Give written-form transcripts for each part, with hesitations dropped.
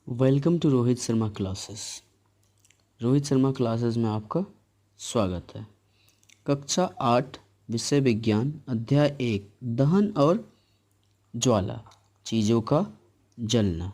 Welcome to Rohit Sharma classes. Rohit Sharma classes में आपका स्वागत है। कक्षा 8 विषय विज्ञान अध्याय 1 दहन और ज्वाला, चीज़ों का जलना।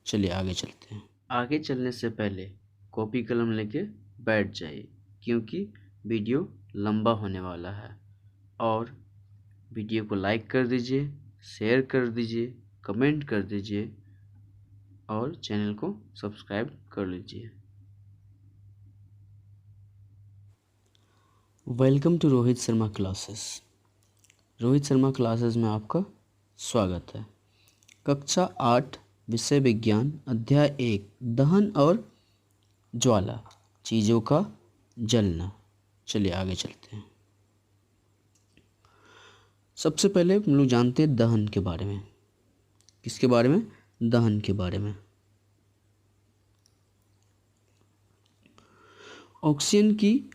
चलिए आगे चलते हैं। आगे चलने से पहले कॉपी कलम लेके बैठ जाइए क्योंकि वीडियो लंबा होने वाला है। और वीडियो को लाइक कर दीजिए, शेयर कर दीजिए, कमेंट कर दीजिए और चैनल को सब्सक्राइब कर लीजिए। Welcome to Rohit Sharma classes. Rohit Sharma classes में आपका स्वागत है। कक्षा 8 विषय विज्ञान अध्याय 1 दहन और ज्वाला, चीज़ों का जलना। चलिए आगे चलते हैं। सबसे पहले हम लोग जानते हैं दहन के बारे में। किसके बारे में? दहन के बारे में। ऑक्सीजन की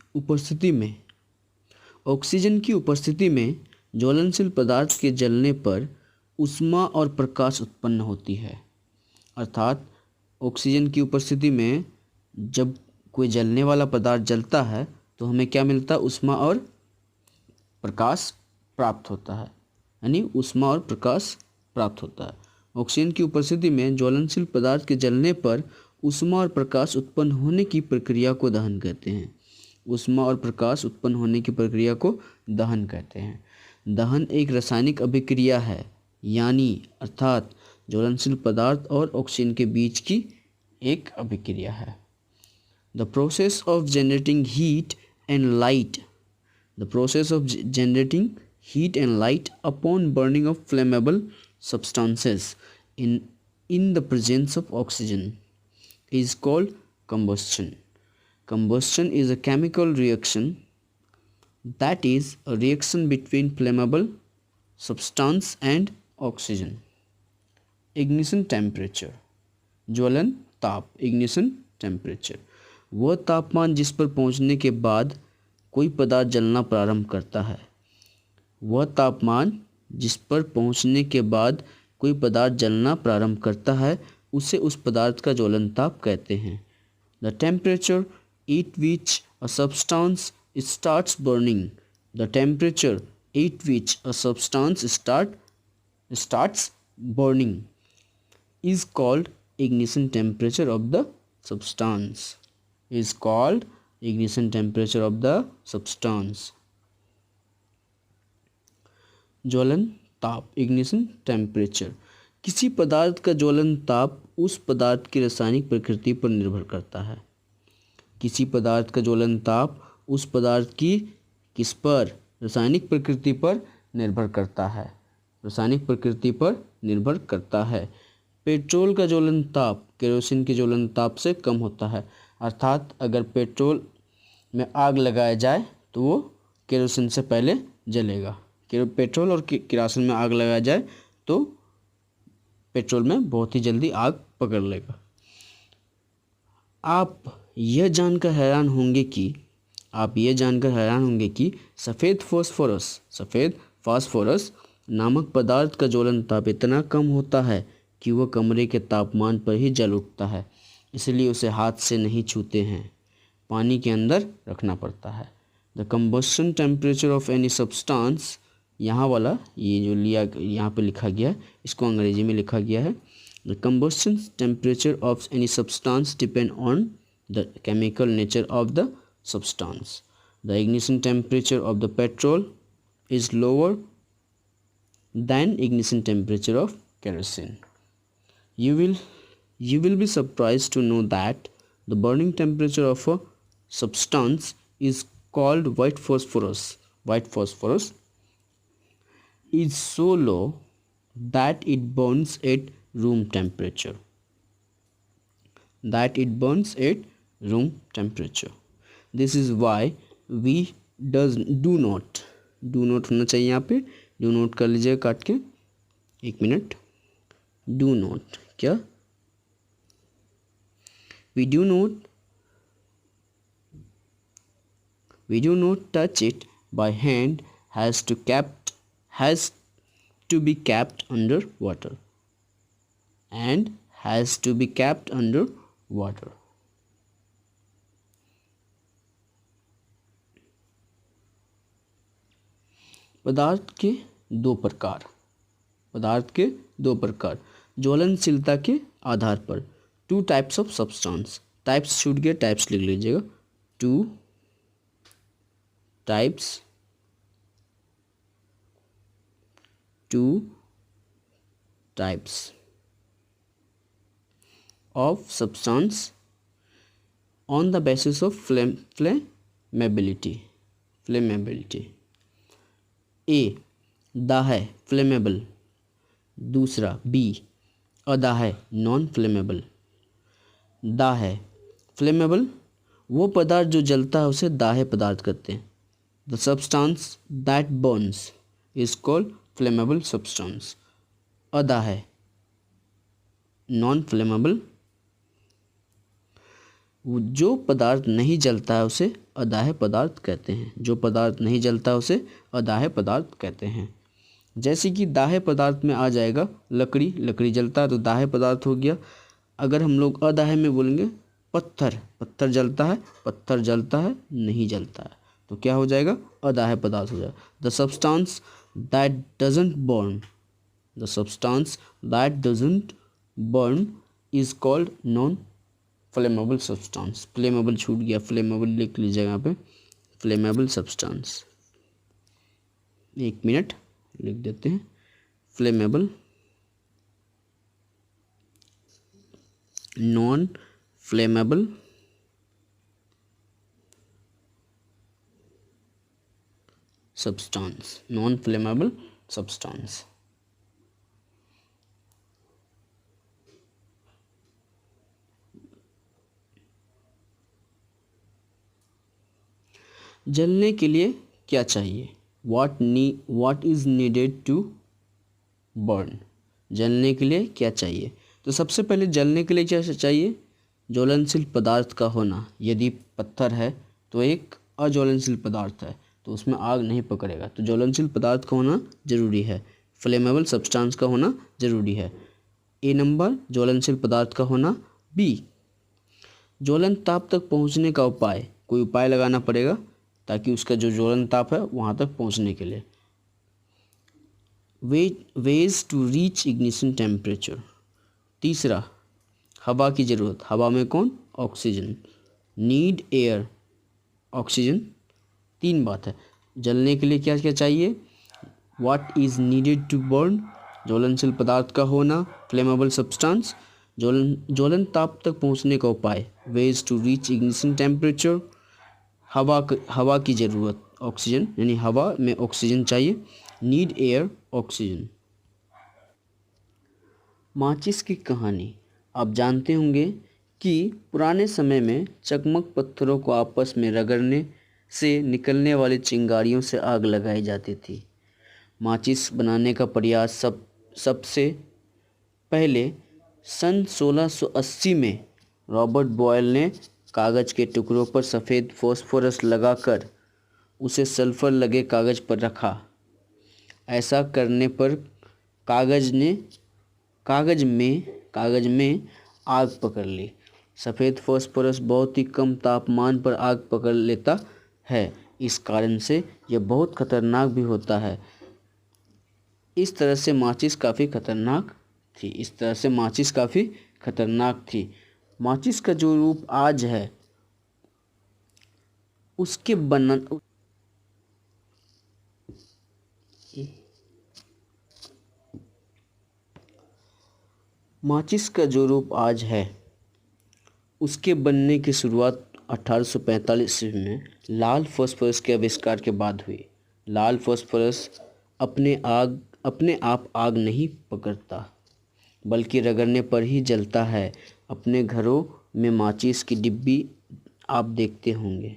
उपस्थिति में ज्वलनशील पदार्थ के जलने पर ऊष्मा और प्रकाश उत्पन्न होती है। अर्थात ऑक्सीजन की उपस्थिति में जब कोई जलने वाला पदार्थ जलता है तो हमें क्या मिलता है? ऊष्मा और प्रकाश प्राप्त होता है। यानी ऊष्मा और प्रकाश प्राप्त होता है। ऑक्सीजन की उपस्थिति में ज्वलनशील पदार्थ के जलने पर ऊष्मा और प्रकाश उत्पन्न होने की प्रक्रिया को दहन कहते हैं। ऊष्मा और प्रकाश उत्पन्न होने की प्रक्रिया को दहन कहते हैं। दहन एक रासायनिक अभिक्रिया है, यानी अर्थात ज्वलनशील पदार्थ और ऑक्सीजन के बीच की एक अभिक्रिया है। The process of generating heat and light upon burning of flammable substances in the presence of oxygen is called combustion. Combustion is a chemical reaction, that is a reaction between flammable substance and oxygen. Ignition temperature, ज्वलन ताप। ignition temperature वह तापमान जिस पर पहुंचने के बाद कोई पदार्थ जलना प्रारंभ करता है। वह तापमान जिस पर पहुंचने के बाद कोई पदार्थ जलना प्रारंभ करता है उसे उस पदार्थ का ज्वलन ताप कहते हैं। The temperature at which a substance starts burning is called ignition temperature of the substance. ज्वलन ताप, इग्निशन टेम्परेचर। किसी पदार्थ का ज्वलन ताप उस पदार्थ की रासायनिक प्रकृति पर निर्भर करता है। किसी पदार्थ का ज्वलन ताप उस पदार्थ की किस पर? रासायनिक प्रकृति पर निर्भर करता है। पेट्रोल का ज्वलन ताप केरोसिन के ज्वलन ताप से कम होता है। अर्थात अगर पेट्रोल में आग लगाया जाए तो वो केरोसिन से पहले जलेगा। पेट्रोल और किरासन में आग लगाया जाए तो पेट्रोल में बहुत ही जल्दी आग पकड़ लेगा। आप यह जानकर हैरान होंगे कि सफ़ेद फास्फोरस नामक पदार्थ का ज्वलन ताप इतना कम होता है कि वह कमरे के तापमान पर ही जल उठता है। इसलिए उसे हाथ से नहीं छूते हैं, पानी के अंदर रखना पड़ता है। The combustion temperature of any substance, यहाँ वाला ये जो यहाँ पे लिखा गया है इसको अंग्रेजी में लिखा गया है। The combustion temperature of any substance depend on the chemical nature of the substance. The ignition temperature of the petrol is lower than ignition temperature of kerosene. You will be surprised to know that the burning temperature of a substance is called white phosphorus. White phosphorus is so low that it burns at room temperature. This is why we do not होना चाहिए। यहाँ पे do not कर लीजिएगा काट के, 1 minute. do not क्या? we do not touch it by hand, has to be kept under water and has to be kept under water. पदार्थ के दो प्रकार, पदार्थ के दो प्रकार ज्वलनशीलता के आधार पर। Two types of substance, types छूट गया, टाइप्स लिख लीजिएगा। Two types, two types of substance on the basis of flammability। A दाह्य फ्लेमेबल, दूसरा B अदाह्य नॉन फ्लेमेबल। दाह्य फ्लेमेबल वो पदार्थ जो जलता है उसे दाह्य पदार्थ कहते हैं। The substance that burns is called flammable substance. अदाह्य नॉन फ्लेमेबल, जो पदार्थ नहीं जलता है उसे अदाह्य पदार्थ कहते हैं। जो पदार्थ नहीं जलता उसे अदाह्य पदार्थ कहते हैं। जैसे कि दाह्य पदार्थ में आ जाएगा लकड़ी, लकड़ी जलता है तो दाह्य पदार्थ हो गया। अगर हम लोग अदाह्य में बोलेंगे पत्थर, पत्थर जलता है, पत्थर जलता है नहीं जलता है, तो क्या हो जाएगा, अदाह्य पदार्थ हो जाएगा। The substance that doesn't burn, the substance that doesn't burn is called non flammable substance. Flammable छूट गया, फ्लेमेबल लिख लीजिएगा यहाँ पे, फ्लेमेबल सब्सटेंस। एक मिनट लिख देते हैं, flammable non flammable substance, non flammable substance. जलने के लिए क्या चाहिए, what is needed to burn. जलने के लिए क्या चाहिए, तो सबसे पहले जलने के लिए क्या चाहिए, ज्वलनशील पदार्थ का होना। यदि पत्थर है तो एक अज्वलनशील पदार्थ है तो उसमें आग नहीं पकड़ेगा, तो ज्वलनशील पदार्थ का होना जरूरी है। फ्लेमेबल सब्सटेंस का होना जरूरी है। ए नंबर ज्वलनशील पदार्थ का होना। बी ज्वलन ताप तक पहुंचने का उपाय, कोई उपाय लगाना पड़ेगा ताकि उसका जो ज्वलन ताप है वहाँ तक पहुँचने के लिए। Ways to reach ignition temperature. तीसरा हवा की ज़रूरत, हवा में कौन, ऑक्सीजन। Need air, oxygen. तीन बात है, जलने के लिए क्या क्या चाहिए, what is needed to burn, ज्वलनशील पदार्थ का होना, फ्लेमेबल सब्सटेंस, ज्वलन ताप तक पहुँचने का उपाय, ways to reach ignition temperature, हवा की ज़रूरत, ऑक्सीजन, यानी हवा में ऑक्सीजन चाहिए। Need air, oxygen. माचिस की कहानी। आप जानते होंगे कि पुराने समय में चकमक पत्थरों को आपस में रगड़ने से निकलने वाली चिंगारियों से आग लगाई जाती थी। माचिस बनाने का प्रयास सबसे पहले सन 1680 में रॉबर्ट बॉयल ने कागज़ के टुकड़ों पर सफ़ेद फॉस्फोरस लगाकर उसे सल्फर लगे कागज़ पर रखा। ऐसा करने पर कागज़ में आग पकड़ ली। सफ़ेद फॉस्फोरस बहुत ही कम तापमान पर आग पकड़ लेता है, इस कारण से यह बहुत खतरनाक भी होता है। इस तरह से माचिस काफ़ी खतरनाक थी। माचिस का जो रूप आज है उसके बनने की शुरुआत 1845 ईस्वी में लाल फास्फोरस के आविष्कार के बाद हुई। लाल फास्फोरस अपने आप आग नहीं पकड़ता बल्कि रगड़ने पर ही जलता है। अपने घरों में माचिस की डिब्बी आप देखते होंगे,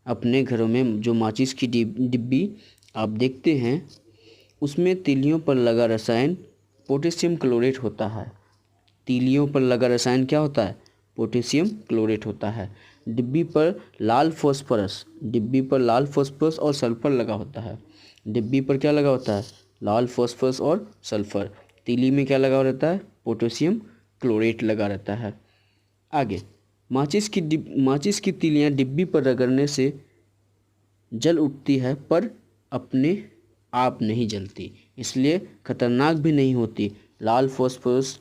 अपने घरों में जो माचिस की डिब्बी आप देखते हैं उसमें तीलियों पर लगा रसायन पोटेशियम क्लोरेट होता है। तीलियों पर लगा रसायन क्या होता है, पोटेशियम क्लोरेट होता है। डिब्बी पर लाल फास्फोरस और सल्फर लगा होता है। डिब्बी पर क्या लगा होता है, लाल फास्फोरस और सल्फर। तीली में क्या लगा रहता है, पोटेशियम क्लोरेट लगा रहता है। आगे, माचिस की तीलियाँ डिब्बी पर रगड़ने से जल उठती है पर अपने आप नहीं जलती, इसलिए खतरनाक भी नहीं होती। लाल फास्फोरस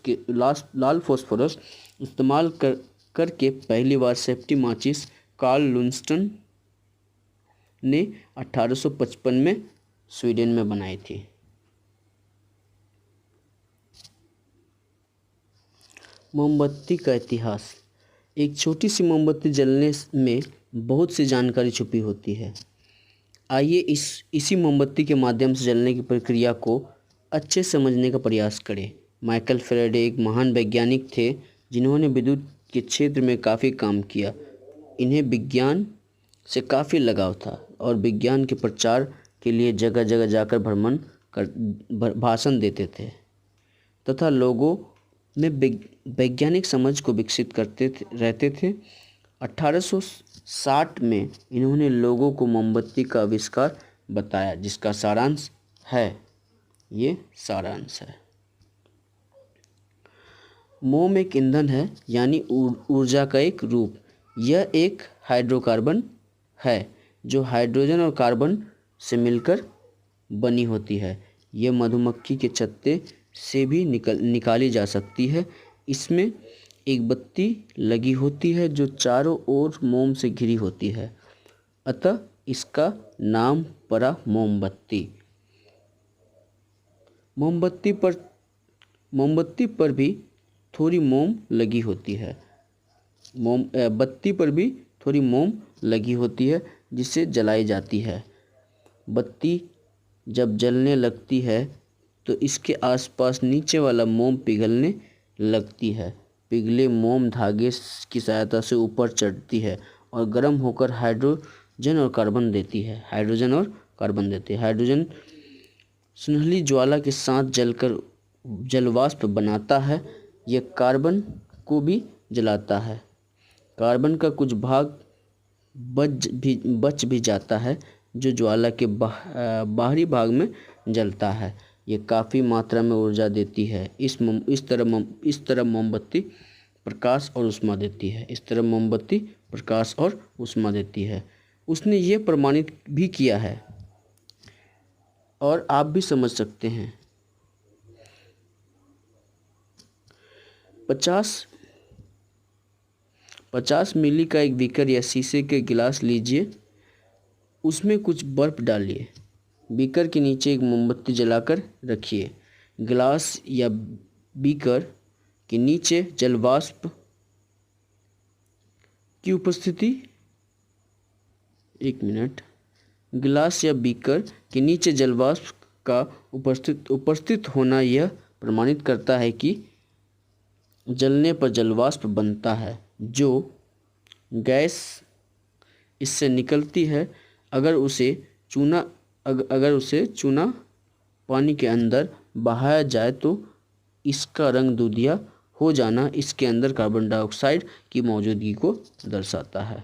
इस्तेमाल करके पहली बार सेफ्टी माचिस कार्ल लुन्स्टन ने 1855 में स्वीडन में बनाई थी। मोमबत्ती का इतिहास। एक छोटी सी मोमबत्ती जलने में बहुत सी जानकारी छुपी होती है। आइए इसी मोमबत्ती के माध्यम से जलने की प्रक्रिया को अच्छे समझने का प्रयास करें। माइकल फैराडे एक महान वैज्ञानिक थे जिन्होंने विद्युत के क्षेत्र में काफ़ी काम किया। इन्हें विज्ञान से काफ़ी लगाव था और विज्ञान के प्रचार के लिए जगह जगह जाकर भाषण देते थे तथा लोगों में वैज्ञानिक समझ को विकसित करते रहते थे। 1860 में इन्होंने लोगों को मोमबत्ती का आविष्कार बताया, जिसका सारांश है, ये सारांश है। मोम एक ईंधन है, यानी ऊर्जा का एक रूप। यह एक हाइड्रोकार्बन है जो हाइड्रोजन और कार्बन से मिलकर बनी होती है। यह मधुमक्खी के छत्ते से भी निकाली जा सकती है। इसमें एक बत्ती लगी होती है जो चारों ओर मोम से घिरी होती है, अतः इसका नाम पड़ा मोमबत्ती। मोमबत्ती पर भी थोड़ी मोम लगी होती है। बत्ती पर भी थोड़ी मोम लगी होती है जिसे जलाई जाती है। बत्ती जब जलने लगती है तो इसके आसपास नीचे वाला मोम पिघलने लगती है। पिघले मोम धागे की सहायता से ऊपर चढ़ती है और गर्म होकर हाइड्रोजन और कार्बन देती है। हाइड्रोजन सुनहली ज्वाला के साथ जलकर जलवाष्प बनाता है। यह कार्बन को भी जलाता है। कार्बन का कुछ भाग बच भी जाता है जो ज्वाला के बाहरी भाग में जलता है। यह काफ़ी मात्रा में ऊर्जा देती है। इस तरह मोमबत्ती प्रकाश और ऊष्मा देती है। उसने ये प्रमाणित भी किया है और आप भी समझ सकते हैं। 50 मिली का एक बीकर या शीशे के गिलास लीजिए, उसमें कुछ बर्फ डालिए, बीकर के नीचे एक मोमबत्ती जलाकर रखिए। गिलास या बीकर के नीचे जलवाष्प की उपस्थिति गिलास या बीकर के नीचे जलवाष्प का उपस्थित होना यह प्रमाणित करता है कि जलने पर जलवाष्प बनता है। जो गैस इससे निकलती है, अगर उसे चूना पानी के अंदर बहाया जाए तो इसका रंग दूधिया हो जाना इसके अंदर कार्बन डाइऑक्साइड की मौजूदगी को दर्शाता है।